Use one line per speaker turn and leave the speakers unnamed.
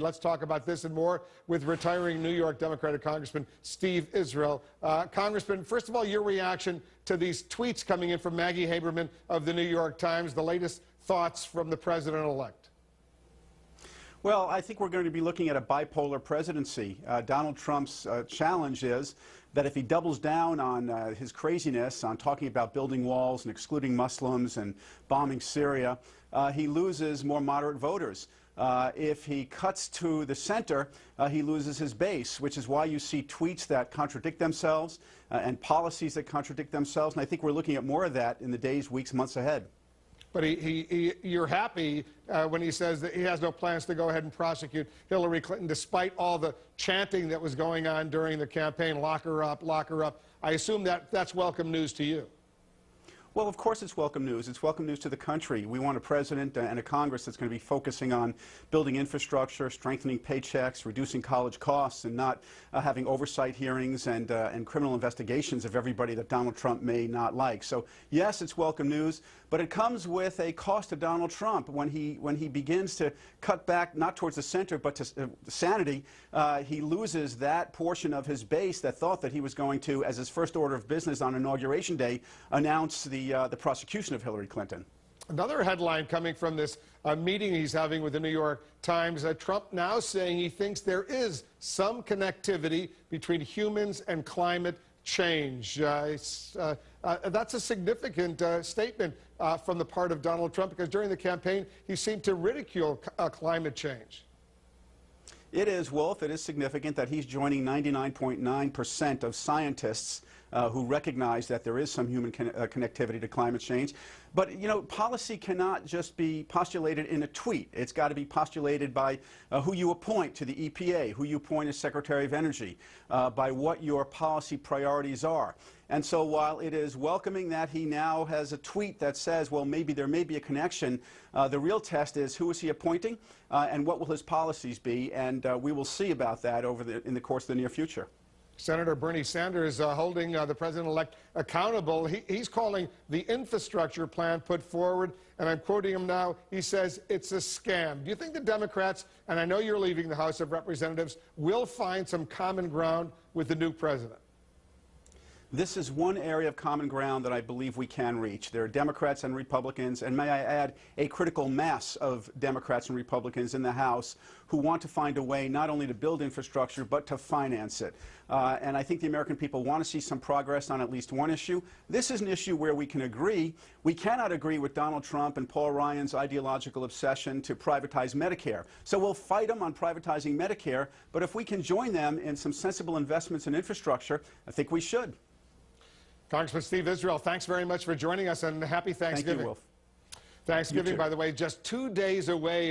Let's talk about this and more with retiring New York Democratic Congressman Steve Israel. Congressman, first of all, your reaction to these tweets coming in from Maggie Haberman of the New York Times, the latest thoughts from the president-elect.
Well, I think we're going to be looking at a bipolar presidency. Donald Trump's challenge is that if he doubles down on his craziness, on talking about building walls and excluding Muslims and bombing Syria, he loses more moderate voters. If he cuts to the center, he loses his base, which is why you see tweets that contradict themselves and policies that contradict themselves. And I think we're looking at more of that in the days, weeks, months ahead.
But you're happy when he says that he has no plans to go ahead and prosecute Hillary Clinton, despite all the chanting that was going on during the campaign, lock her up, lock her up. I assume that that's welcome news to you.
Well, of course it's welcome news. It's welcome news to the country. We want a president and a Congress that's going to be focusing on building infrastructure, strengthening paychecks, reducing college costs, and not having oversight hearings and criminal investigations of everybody that Donald Trump may not like. So, yes, it's welcome news, but it comes with a cost to Donald Trump when he begins to cut back not towards the center but to sanity. He loses that portion of his base that thought that he was going to, as his first order of business on Inauguration Day, announce the prosecution of Hillary Clinton.
Another headline coming from this meeting he's having with the New York Times, Trump now saying he thinks there is some connectivity between humans and climate change. That's a significant statement from the part of Donald Trump, because during the campaign he seemed to ridicule climate change.
It is, Wolf. It is significant that he's joining 99.9% of scientists who recognize that there is some human connectivity to climate change. But, you know, policy cannot just be postulated in a tweet. It's got to be postulated by who you appoint to the EPA, who you appoint as Secretary of Energy, by what your policy priorities are. And so while it is welcoming that he now has a tweet that says, well, maybe there may be a connection, the real test is who is he appointing and what will his policies be, and we will see about that in the course of the near future.
Senator Bernie Sanders holding the president-elect accountable. He's calling the infrastructure plan put forward, and I'm quoting him now, he says it's a scam. Do you think the Democrats, and I know you're leaving the House of Representatives, will find some common ground with the new president?
This is one area of common ground that I believe we can reach. There are Democrats and Republicans, and may I add, a critical mass of Democrats and Republicans in the House who want to find a way not only to build infrastructure, but to finance it. And I think the American people want to see some progress on at least one issue. This is an issue where we can agree. We cannot agree with Donald Trump and Paul Ryan's ideological obsession to privatize Medicare. So we'll fight them on privatizing Medicare, but if we can join them in some sensible investments in infrastructure, I think we should.
Congressman Steve Israel, thanks very much for joining us, and happy Thanksgiving.
Thank you, Wolf.
Thanksgiving, by the way, just 2 days away.